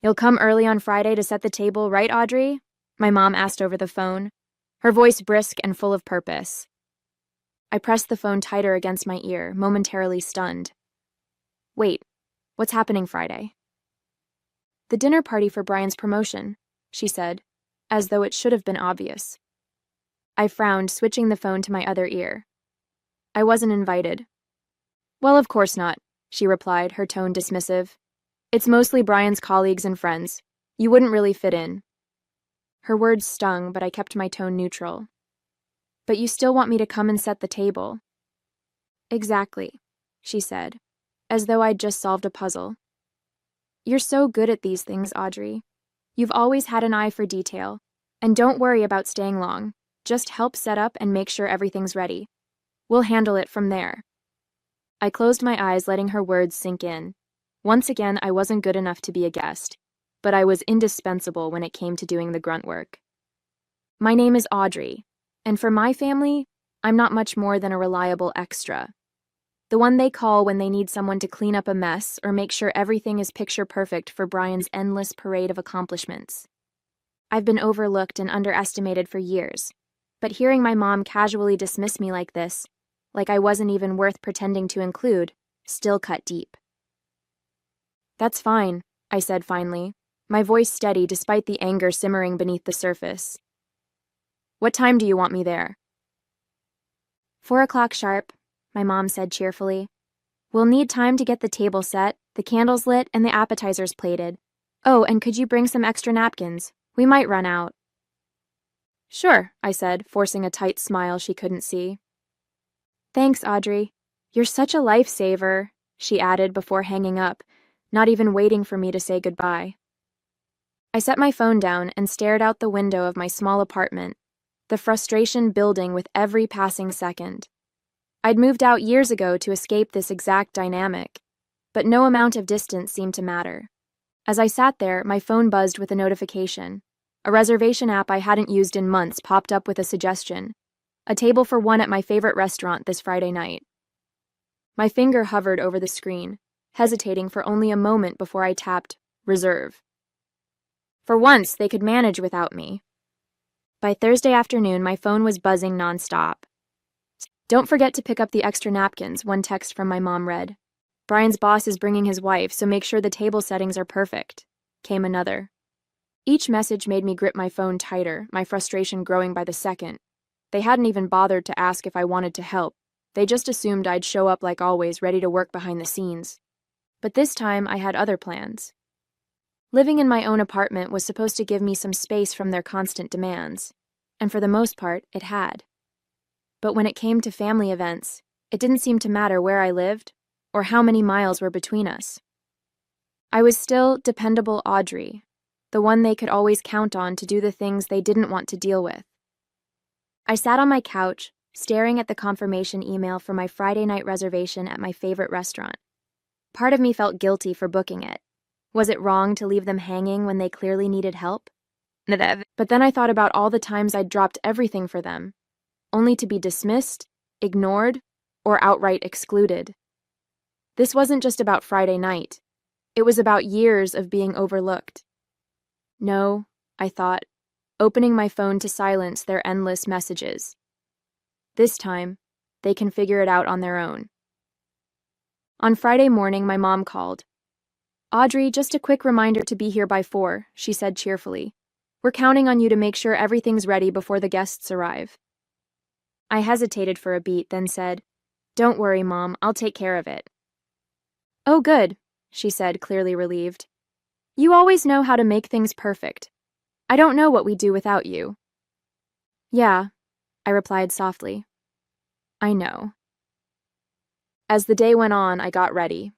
"You'll come early on Friday to set the table, right, Audrey?" my mom asked over the phone, her voice brisk and full of purpose. I pressed the phone tighter against my ear, momentarily stunned. "Wait, what's happening Friday?" "The dinner party for Brian's promotion," she said, as though it should have been obvious. I frowned, switching the phone to my other ear. "I wasn't invited." "Well, of course not," she replied, her tone dismissive. "It's mostly Brian's colleagues and friends. You wouldn't really fit in." Her words stung, but I kept my tone neutral. "But you still want me to come and set the table." "Exactly," she said, as though I'd just solved a puzzle. "You're so good at these things, Audrey. You've always had an eye for detail. And don't worry about staying long. Just help set up and make sure everything's ready. We'll handle it from there." I closed my eyes, letting her words sink in. Once again, I wasn't good enough to be a guest, but I was indispensable when it came to doing the grunt work. My name is Audrey, and for my family, I'm not much more than a reliable extra. The one they call when they need someone to clean up a mess or make sure everything is picture perfect for Brian's endless parade of accomplishments. I've been overlooked and underestimated for years, but hearing my mom casually dismiss me like this, like I wasn't even worth pretending to include, still cut deep. "That's fine," I said finally, my voice steady despite the anger simmering beneath the surface. "What time do you want me there?" 4 o'clock sharp, my mom said cheerfully. "We'll need time to get the table set, the candles lit, and the appetizers plated. Oh, and could you bring some extra napkins? We might run out." "Sure," I said, forcing a tight smile she couldn't see. "Thanks, Audrey. You're such a lifesaver," she added before hanging up, not even waiting for me to say goodbye. I set my phone down and stared out the window of my small apartment, the frustration building with every passing second. I'd moved out years ago to escape this exact dynamic, but no amount of distance seemed to matter. As I sat there, my phone buzzed with a notification. A reservation app I hadn't used in months popped up with a suggestion: a table for one at my favorite restaurant this Friday night. My finger hovered over the screen, hesitating for only a moment before I tapped reserve. For once, they could manage without me. By Thursday afternoon, my phone was buzzing nonstop. "Don't forget to pick up the extra napkins," one text from my mom read. "Brian's boss is bringing his wife, so make sure the table settings are perfect," came another. Each message made me grip my phone tighter, my frustration growing by the second. They hadn't even bothered to ask if I wanted to help. They just assumed I'd show up like always, ready to work behind the scenes. But this time, I had other plans. Living in my own apartment was supposed to give me some space from their constant demands, and for the most part, it had. But when it came to family events, it didn't seem to matter where I lived or how many miles were between us. I was still dependable Audrey, the one they could always count on to do the things they didn't want to deal with. I sat on my couch, staring at the confirmation email for my Friday night reservation at my favorite restaurant. Part of me felt guilty for booking it. Was it wrong to leave them hanging when they clearly needed help? But then I thought about all the times I'd dropped everything for them, only to be dismissed, ignored, or outright excluded. This wasn't just about Friday night. It was about years of being overlooked. No, I thought, opening my phone to silence their endless messages. This time, they can figure it out on their own. On Friday morning, my mom called. "Audrey, just a quick reminder to be here by 4, she said cheerfully. "We're counting on you to make sure everything's ready before the guests arrive." I hesitated for a beat, then said, "Don't worry, Mom, I'll take care of it." "Oh, good," she said, clearly relieved. "You always know how to make things perfect. I don't know what we'd do without you." "Yeah," I replied softly. "I know." As the day went on, I got ready.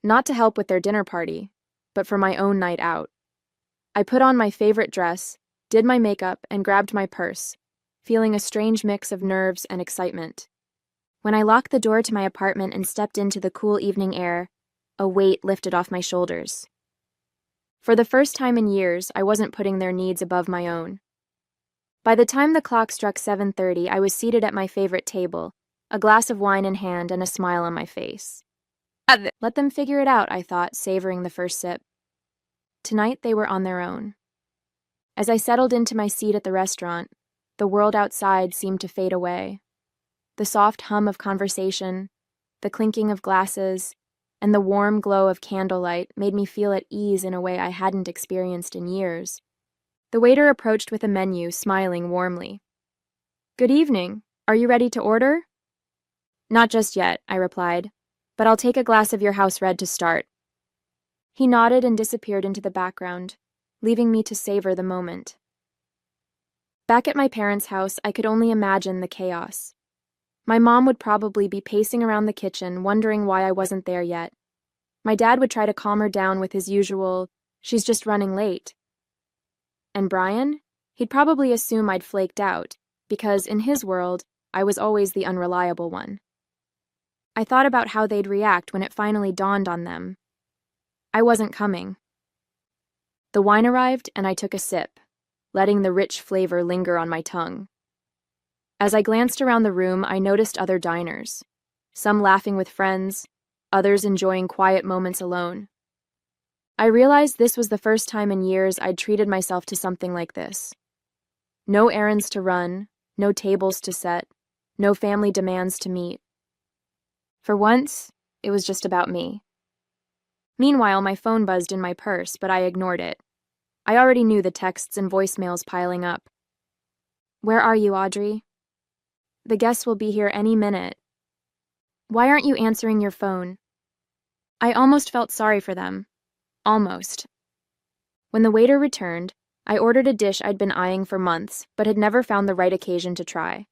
Not to help with their dinner party, but for my own night out. I put on my favorite dress, did my makeup, and grabbed my purse, feeling a strange mix of nerves and excitement. When I locked the door to my apartment and stepped into the cool evening air, a weight lifted off my shoulders. For the first time in years, I wasn't putting their needs above my own. By the time the clock struck 7:30, I was seated at my favorite table, a glass of wine in hand and a smile on my face. Let them figure it out, I thought, savoring the first sip. Tonight they were on their own. As I settled into my seat at the restaurant, the world outside seemed to fade away. The soft hum of conversation, the clinking of glasses, and the warm glow of candlelight made me feel at ease in a way I hadn't experienced in years. The waiter approached with a menu, smiling warmly. "Good evening. Are you ready to order?" "Not just yet," I replied, "but I'll take a glass of your house red to start." He nodded and disappeared into the background, leaving me to savor the moment. Back at my parents' house, I could only imagine the chaos. My mom would probably be pacing around the kitchen, wondering why I wasn't there yet. My dad would try to calm her down with his usual, "She's just running late." And Brian? He'd probably assume I'd flaked out, because in his world, I was always the unreliable one. I thought about how they'd react when it finally dawned on them. I wasn't coming. The wine arrived, and I took a sip, letting the rich flavor linger on my tongue. As I glanced around the room, I noticed other diners, some laughing with friends, others enjoying quiet moments alone. I realized this was the first time in years I'd treated myself to something like this. No errands to run, no tables to set, no family demands to meet. For once, it was just about me. Meanwhile, my phone buzzed in my purse, but I ignored it. I already knew the texts and voicemails piling up. "Where are you, Audrey? The guests will be here any minute. Why aren't you answering your phone?" I almost felt sorry for them. Almost. When the waiter returned, I ordered a dish I'd been eyeing for months, but had never found the right occasion to try.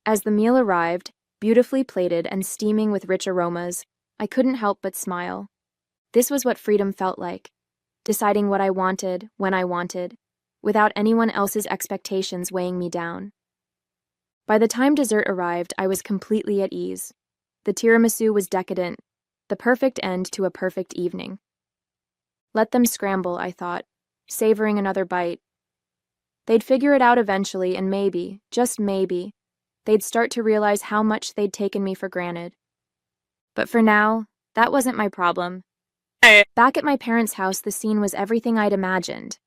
As the meal arrived, beautifully plated and steaming with rich aromas, I couldn't help but smile. This was what freedom felt like, deciding what I wanted, when I wanted, without anyone else's expectations weighing me down. By the time dessert arrived, I was completely at ease. The tiramisu was decadent, the perfect end to a perfect evening. Let them scramble, I thought, savoring another bite. They'd figure it out eventually, and maybe, just maybe, they'd start to realize how much they'd taken me for granted. But for now, that wasn't my problem. Back at my parents' house, the scene was everything I'd imagined,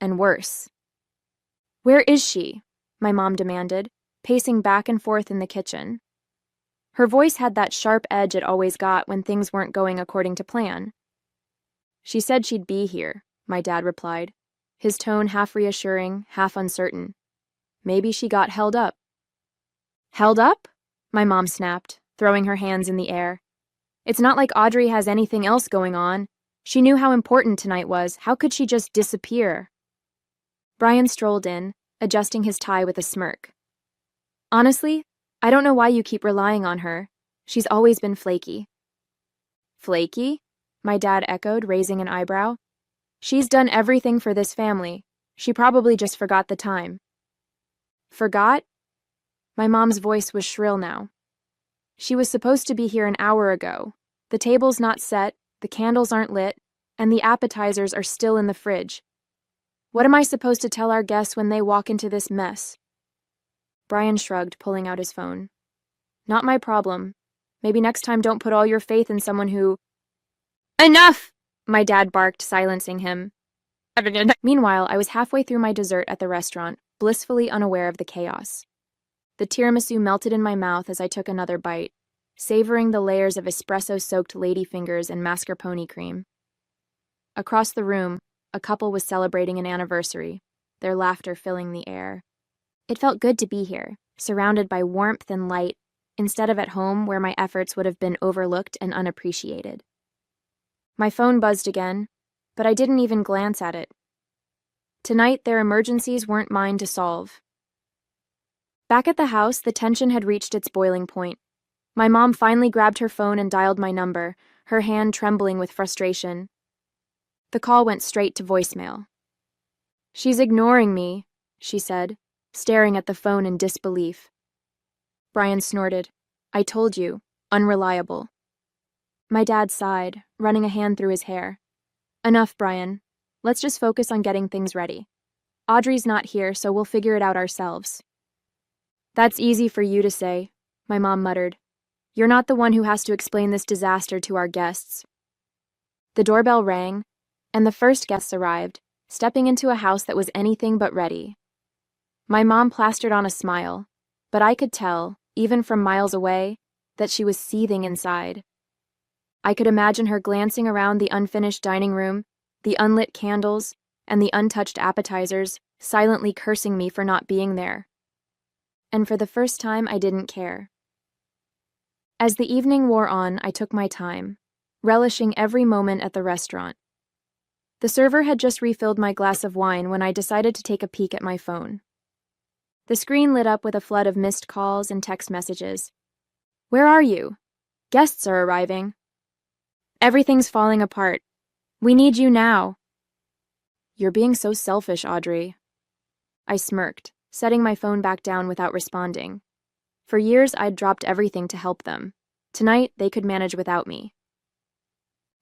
and worse. "Where is she?" my mom demanded, pacing back and forth in the kitchen. Her voice had that sharp edge it always got when things weren't going according to plan. "She said she'd be here," my dad replied, his tone half reassuring, half uncertain. "Maybe she got held up." "Held up?" my mom snapped, throwing her hands in the air. "It's not like Audrey has anything else going on. She knew how important tonight was. How could she just disappear?" Brian strolled in, adjusting his tie with a smirk. "Honestly, I don't know why you keep relying on her. She's always been flaky." "Flaky?" my dad echoed, raising an eyebrow. "She's done everything for this family. She probably just forgot the time." "Forgot?" My mom's voice was shrill now. "She was supposed to be here an hour ago. The table's not set, the candles aren't lit, and the appetizers are still in the fridge. What am I supposed to tell our guests when they walk into this mess?" Brian shrugged, pulling out his phone. "Not my problem. Maybe next time don't put all your faith in someone who—" "Enough!" my dad barked, silencing him. Meanwhile, I was halfway through my dessert at the restaurant, blissfully unaware of the chaos. The tiramisu melted in my mouth as I took another bite, savoring the layers of espresso-soaked ladyfingers and mascarpone cream. Across the room, a couple was celebrating an anniversary, their laughter filling the air. It felt good to be here, surrounded by warmth and light, instead of at home where my efforts would have been overlooked and unappreciated. My phone buzzed again, but I didn't even glance at it. Tonight, their emergencies weren't mine to solve. Back at the house, the tension had reached its boiling point. My mom finally grabbed her phone and dialed my number, her hand trembling with frustration. The call went straight to voicemail. "She's ignoring me," she said, staring at the phone in disbelief. Brian snorted. "I told you, unreliable." My dad sighed, running a hand through his hair. "Enough, Brian. Let's just focus on getting things ready. Audrey's not here, so we'll figure it out ourselves." "That's easy for you to say," my mom muttered. "You're not the one who has to explain this disaster to our guests." The doorbell rang, and the first guests arrived, stepping into a house that was anything but ready. My mom plastered on a smile, but I could tell, even from miles away, that she was seething inside. I could imagine her glancing around the unfinished dining room, the unlit candles, and the untouched appetizers, silently cursing me for not being there. And for the first time, I didn't care. As the evening wore on, I took my time, relishing every moment at the restaurant. The server had just refilled my glass of wine when I decided to take a peek at my phone. The screen lit up with a flood of missed calls and text messages. "Where are you? Guests are arriving. Everything's falling apart. We need you now." "You're being so selfish, Audrey." I smirked, setting my phone back down without responding. For years, I'd dropped everything to help them. Tonight, they could manage without me.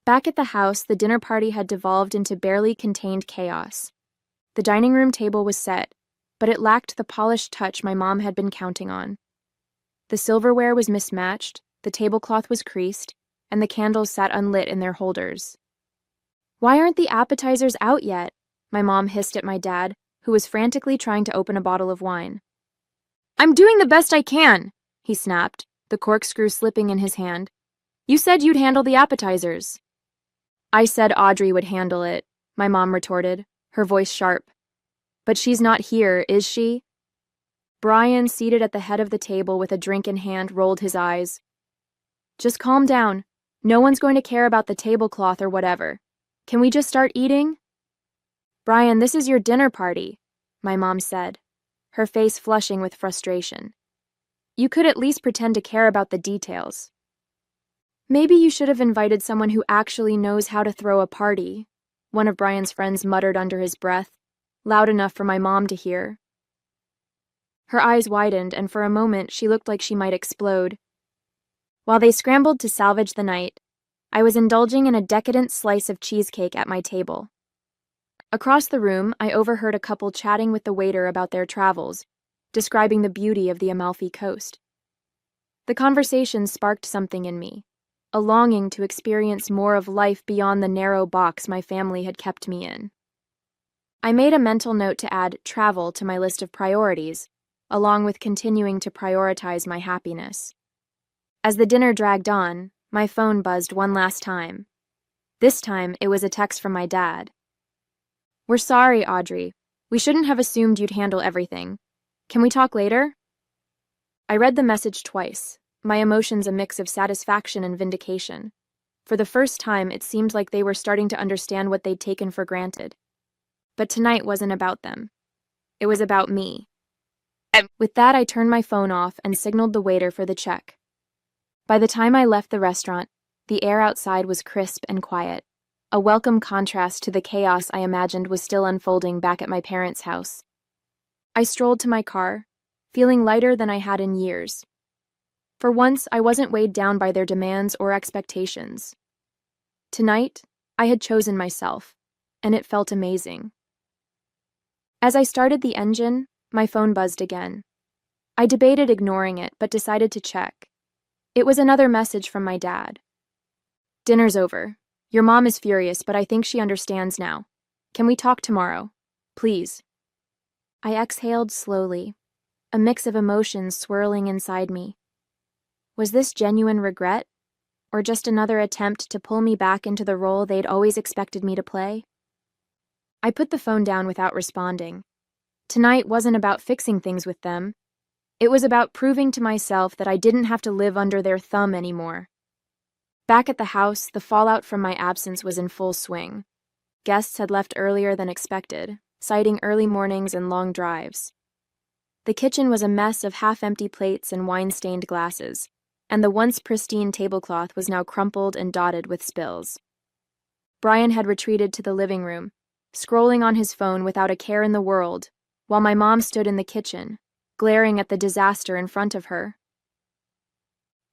Back at the house, the dinner party had devolved into barely contained chaos. The dining room table was set, but it lacked the polished touch my mom had been counting on. The silverware was mismatched, the tablecloth was creased, and the candles sat unlit in their holders. "Why aren't the appetizers out yet?" my mom hissed at my dad, who was frantically trying to open a bottle of wine. "I'm doing the best I can," he snapped, the corkscrew slipping in his hand. "You said you'd handle the appetizers." "I said Audrey would handle it," my mom retorted, her voice sharp. "But she's not here, is she?" Brian, seated at the head of the table with a drink in hand, rolled his eyes. "Just calm down. No one's going to care about the tablecloth or whatever. Can we just start eating?" "Brian, this is your dinner party," my mom said, her face flushing with frustration. "You could at least pretend to care about the details." "Maybe you should have invited someone who actually knows how to throw a party," one of Brian's friends muttered under his breath, loud enough for my mom to hear. Her eyes widened, and for a moment she looked like she might explode. While they scrambled to salvage the night, I was indulging in a decadent slice of cheesecake at my table. Across the room, I overheard a couple chatting with the waiter about their travels, describing the beauty of the Amalfi Coast. The conversation sparked something in me, a longing to experience more of life beyond the narrow box my family had kept me in. I made a mental note to add travel to my list of priorities, along with continuing to prioritize my happiness. As the dinner dragged on, my phone buzzed one last time. This time, it was a text from my dad. "We're sorry, Audrey. We shouldn't have assumed you'd handle everything. Can we talk later?" I read the message twice, my emotions a mix of satisfaction and vindication. For the first time, it seemed like they were starting to understand what they'd taken for granted. But tonight wasn't about them. It was about me. With that, I turned my phone off and signaled the waiter for the check. By the time I left the restaurant, the air outside was crisp and quiet, a welcome contrast to the chaos I imagined was still unfolding back at my parents' house. I strolled to my car, feeling lighter than I had in years. For once, I wasn't weighed down by their demands or expectations. Tonight, I had chosen myself, and it felt amazing. As I started the engine, my phone buzzed again. I debated ignoring it, but decided to check. It was another message from my dad. "Dinner's over. Your mom is furious, but I think she understands now. Can we talk tomorrow? Please." I exhaled slowly, a mix of emotions swirling inside me. Was this genuine regret, or just another attempt to pull me back into the role they'd always expected me to play? I put the phone down without responding. Tonight wasn't about fixing things with them. It was about proving to myself that I didn't have to live under their thumb anymore. Back at the house, the fallout from my absence was in full swing. Guests had left earlier than expected, citing early mornings and long drives. The kitchen was a mess of half-empty plates and wine-stained glasses, and the once pristine tablecloth was now crumpled and dotted with spills. Brian had retreated to the living room, scrolling on his phone without a care in the world, while my mom stood in the kitchen, glaring at the disaster in front of her.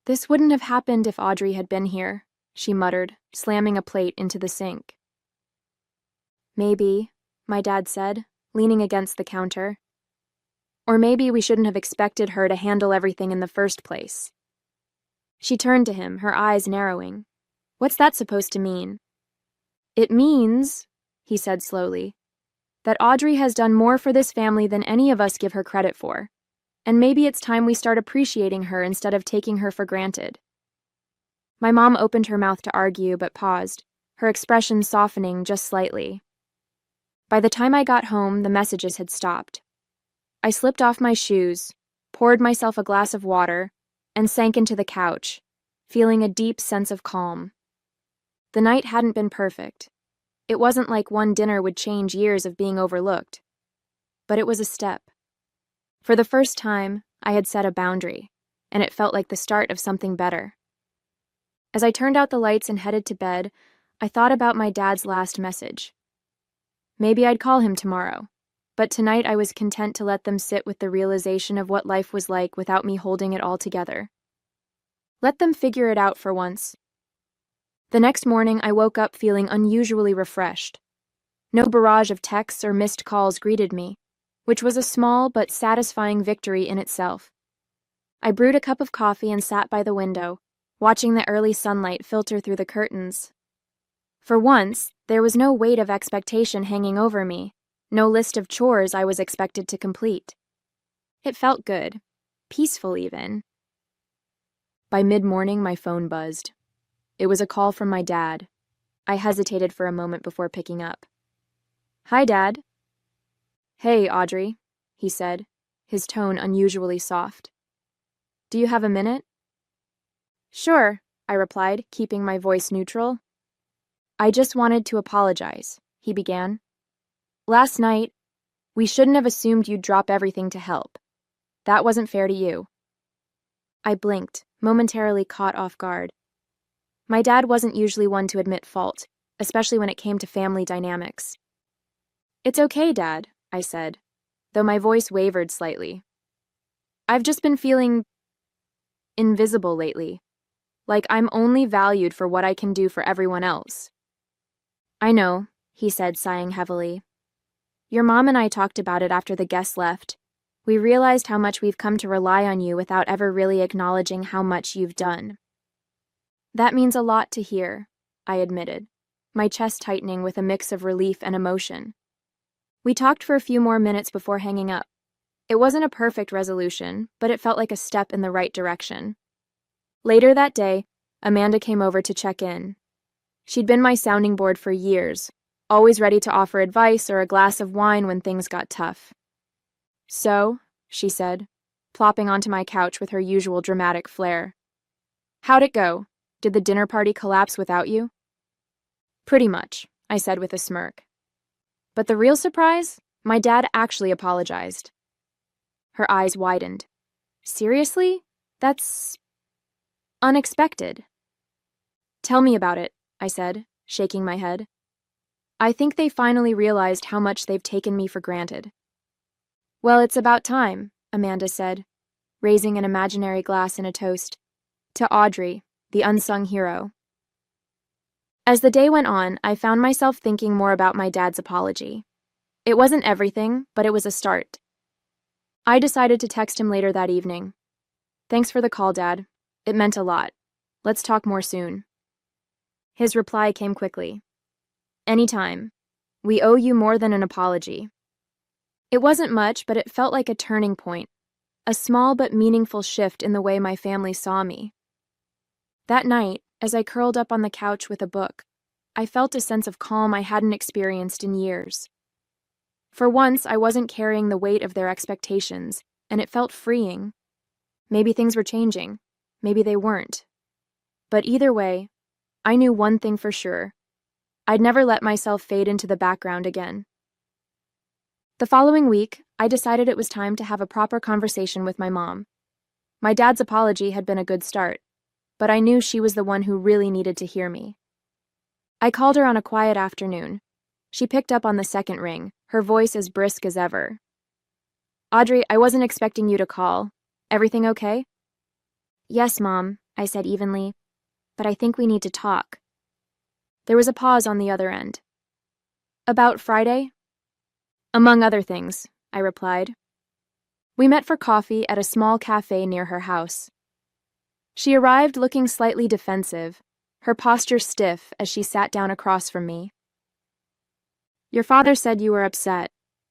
"This wouldn't have happened if Audrey had been here," she muttered, slamming a plate into the sink. "Maybe," my dad said, leaning against the counter. "Or maybe we shouldn't have expected her to handle everything in the first place." She turned to him, her eyes narrowing. "What's that supposed to mean?" "It means," he said slowly, that Audrey has done more for this family than any of us give her credit for, and maybe it's time we start appreciating her instead of taking her for granted. My mom opened her mouth to argue but paused, her expression softening just slightly. By the time I got home, the messages had stopped. I slipped off my shoes, poured myself a glass of water, and sank into the couch, feeling a deep sense of calm. The night hadn't been perfect. It wasn't like one dinner would change years of being overlooked. But it was a step. For the first time, I had set a boundary, and it felt like the start of something better. As I turned out the lights and headed to bed, I thought about my dad's last message. Maybe I'd call him tomorrow, but tonight I was content to let them sit with the realization of what life was like without me holding it all together. Let them figure it out for once. The next morning, I woke up feeling unusually refreshed. No barrage of texts or missed calls greeted me, which was a small but satisfying victory in itself. I brewed a cup of coffee and sat by the window, watching the early sunlight filter through the curtains. For once, there was no weight of expectation hanging over me, no list of chores I was expected to complete. It felt good, peaceful even. By mid-morning, my phone buzzed. It was a call from my dad. I hesitated for a moment before picking up. "Hi, Dad." "Hey, Audrey," he said, his tone unusually soft. "Do you have a minute?" "Sure," I replied, keeping my voice neutral. "I just wanted to apologize," he began. "Last night, we shouldn't have assumed you'd drop everything to help. That wasn't fair to you." I blinked, momentarily caught off guard. My dad wasn't usually one to admit fault, especially when it came to family dynamics. "It's okay, Dad," I said, though my voice wavered slightly. "I've just been feeling invisible lately, like I'm only valued for what I can do for everyone else." "I know," he said, sighing heavily. "Your mom and I talked about it after the guests left. We realized how much we've come to rely on you without ever really acknowledging how much you've done." "That means a lot to hear," I admitted, my chest tightening with a mix of relief and emotion. We talked for a few more minutes before hanging up. It wasn't a perfect resolution, but it felt like a step in the right direction. Later that day, Amanda came over to check in. She'd been my sounding board for years, always ready to offer advice or a glass of wine when things got tough. "So," she said, plopping onto my couch with her usual dramatic flair. "How'd it go? Did the dinner party collapse without you?" "Pretty much," I said with a smirk. "But the real surprise? My dad actually apologized." Her eyes widened. "Seriously? That's unexpected." "Tell me about it," I said, shaking my head. "I think they finally realized how much they've taken me for granted." "Well, it's about time," Amanda said, raising an imaginary glass in a toast. "To Audrey, the unsung hero." As the day went on, I found myself thinking more about my dad's apology. It wasn't everything, but it was a start. I decided to text him later that evening. "Thanks for the call, Dad. It meant a lot. Let's talk more soon." His reply came quickly. "Anytime. We owe you more than an apology." It wasn't much, but it felt like a turning point, a small but meaningful shift in the way my family saw me. That night, as I curled up on the couch with a book, I felt a sense of calm I hadn't experienced in years. For once, I wasn't carrying the weight of their expectations, and it felt freeing. Maybe things were changing. Maybe they weren't. But either way, I knew one thing for sure. I'd never let myself fade into the background again. The following week, I decided it was time to have a proper conversation with my mom. My dad's apology had been a good start, but I knew she was the one who really needed to hear me. I called her on a quiet afternoon. She picked up on the second ring, her voice as brisk as ever. "Audrey, I wasn't expecting you to call. Everything okay?" "Yes, Mom," I said evenly, "but I think we need to talk." There was a pause on the other end. "About Friday?" "Among other things," I replied. We met for coffee at a small cafe near her house. She arrived looking slightly defensive, her posture stiff as she sat down across from me. Your father said you were upset,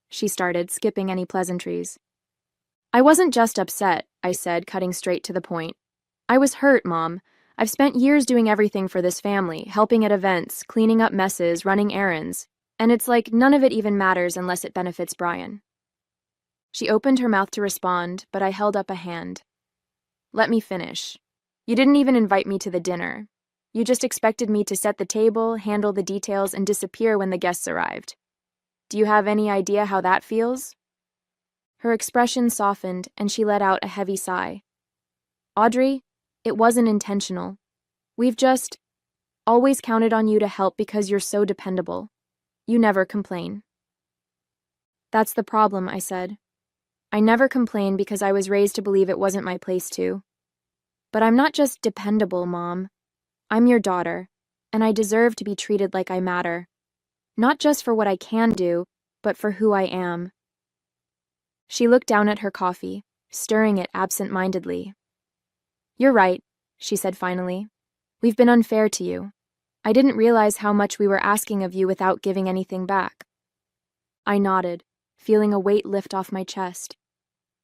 she started, skipping any pleasantries. I wasn't just upset, I said, cutting straight to the point. I was hurt, Mom. I've spent years doing everything for this family, helping at events, cleaning up messes, running errands, and it's like none of it even matters unless it benefits Brian. She opened her mouth to respond, but I held up a hand. Let me finish. You didn't even invite me to the dinner. You just expected me to set the table, handle the details, and disappear when the guests arrived. Do you have any idea how that feels? Her expression softened, and she let out a heavy sigh. Audrey, it wasn't intentional. We've just always counted on you to help because you're so dependable. You never complain. That's the problem, I said. I never complain because I was raised to believe it wasn't my place to. But I'm not just dependable, Mom. I'm your daughter, and I deserve to be treated like I matter. Not just for what I can do, but for who I am. She looked down at her coffee, stirring it absent-mindedly. You're right, she said finally. We've been unfair to you. I didn't realize how much we were asking of you without giving anything back. I nodded, feeling a weight lift off my chest.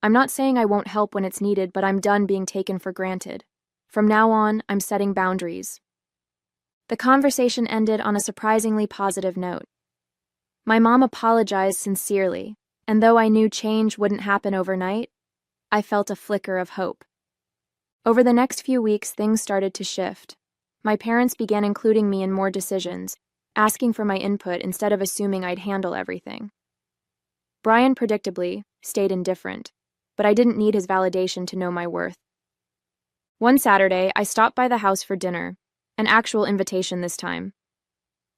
I'm not saying I won't help when it's needed, but I'm done being taken for granted. From now on, I'm setting boundaries. The conversation ended on a surprisingly positive note. My mom apologized sincerely, and though I knew change wouldn't happen overnight, I felt a flicker of hope. Over the next few weeks, things started to shift. My parents began including me in more decisions, asking for my input instead of assuming I'd handle everything. Brian, predictably, stayed indifferent, but I didn't need his validation to know my worth. One Saturday, I stopped by the house for dinner, an actual invitation this time.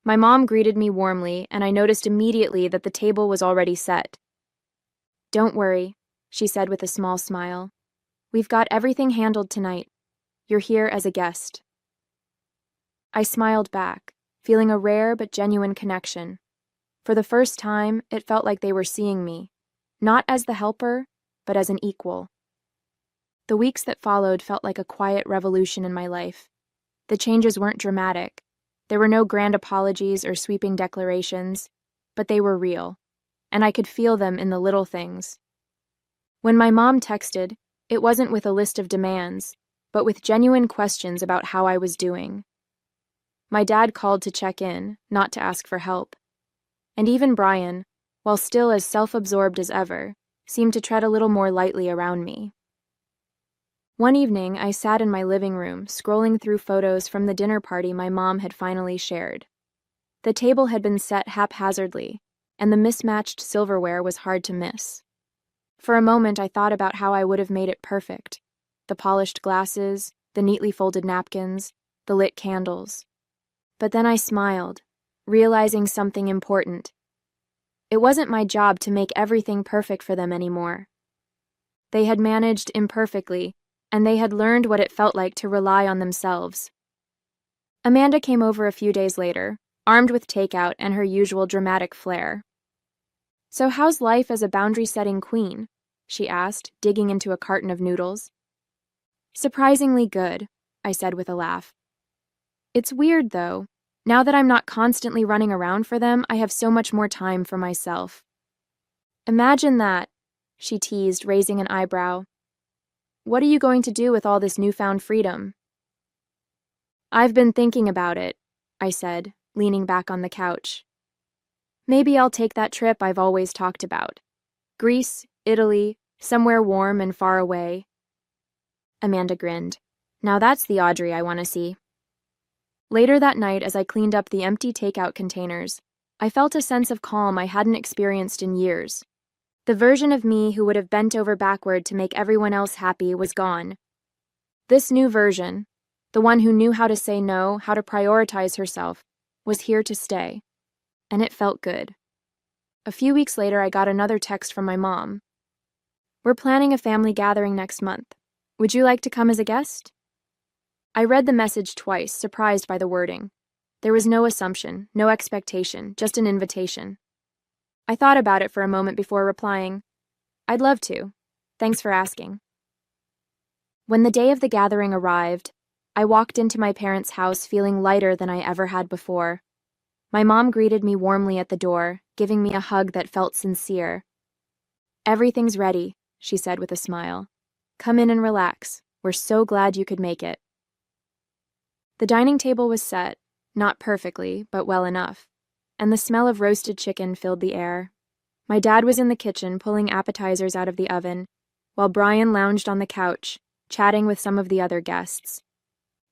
My mom greeted me warmly, and I noticed immediately that the table was already set. Don't worry, she said with a small smile. We've got everything handled tonight. You're here as a guest. I smiled back, feeling a rare but genuine connection. For the first time, it felt like they were seeing me, not as the helper, but as an equal. The weeks that followed felt like a quiet revolution in my life. The changes weren't dramatic. There were no grand apologies or sweeping declarations, but they were real, and I could feel them in the little things. When my mom texted, it wasn't with a list of demands, but with genuine questions about how I was doing. My dad called to check in, not to ask for help. And even Brian, while still as self-absorbed as ever, seemed to tread a little more lightly around me. One evening, I sat in my living room, scrolling through photos from the dinner party my mom had finally shared. The table had been set haphazardly, and the mismatched silverware was hard to miss. For a moment, I thought about how I would have made it perfect. The polished glasses, the neatly folded napkins, the lit candles. But then I smiled, realizing something important. It wasn't my job to make everything perfect for them anymore. They had managed imperfectly, and they had learned what it felt like to rely on themselves. Amanda came over a few days later, armed with takeout and her usual dramatic flair. So how's life as a boundary-setting queen? She asked, digging into a carton of noodles. Surprisingly good, I said with a laugh. It's weird, though. Now that I'm not constantly running around for them, I have so much more time for myself. Imagine that, she teased, raising an eyebrow. What are you going to do with all this newfound freedom? I've been thinking about it, I said, leaning back on the couch. Maybe I'll take that trip I've always talked about. Greece, Italy, somewhere warm and far away. Amanda grinned. Now that's the Audrey I want to see. Later that night, as I cleaned up the empty takeout containers, I felt a sense of calm I hadn't experienced in years. The version of me who would have bent over backward to make everyone else happy was gone. This new version, the one who knew how to say no, how to prioritize herself, was here to stay. And it felt good. A few weeks later, I got another text from my mom. We're planning a family gathering next month. Would you like to come as a guest? I read the message twice, surprised by the wording. There was no assumption, no expectation, just an invitation. I thought about it for a moment before replying, I'd love to. Thanks for asking. When the day of the gathering arrived, I walked into my parents' house feeling lighter than I ever had before. My mom greeted me warmly at the door, giving me a hug that felt sincere. "Everything's ready," she said with a smile. "Come in and relax. We're so glad you could make it." The dining table was set, not perfectly, but well enough, and the smell of roasted chicken filled the air. My dad was in the kitchen pulling appetizers out of the oven, while Brian lounged on the couch, chatting with some of the other guests.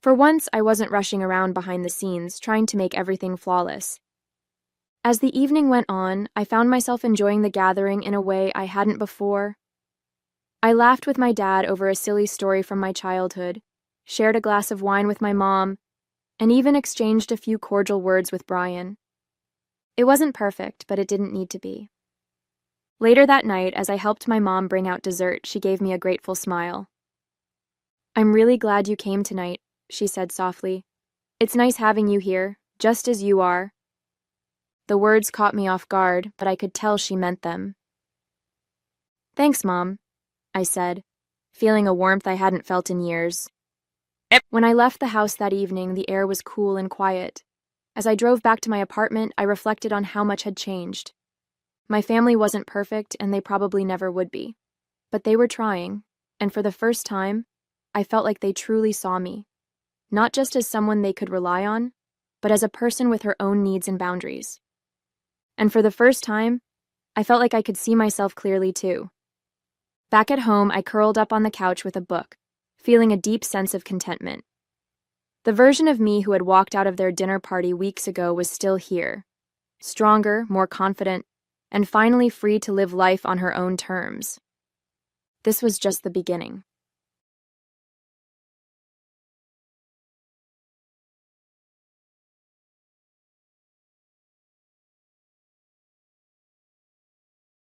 For once, I wasn't rushing around behind the scenes, trying to make everything flawless. As the evening went on, I found myself enjoying the gathering in a way I hadn't before. I laughed with my dad over a silly story from my childhood, shared a glass of wine with my mom, and even exchanged a few cordial words with Brian. It wasn't perfect, but it didn't need to be. Later that night, as I helped my mom bring out dessert, she gave me a grateful smile. "I'm really glad you came tonight," she said softly. "It's nice having you here, just as you are." The words caught me off guard, but I could tell she meant them. "Thanks, Mom," I said, feeling a warmth I hadn't felt in years. When I left the house that evening, the air was cool and quiet. As I drove back to my apartment, I reflected on how much had changed. My family wasn't perfect, and they probably never would be. But they were trying, and for the first time, I felt like they truly saw me. Not just as someone they could rely on, but as a person with her own needs and boundaries. And for the first time, I felt like I could see myself clearly too. Back at home, I curled up on the couch with a book, feeling a deep sense of contentment. The version of me who had walked out of their dinner party weeks ago was still here, stronger, more confident, and finally free to live life on her own terms. This was just the beginning.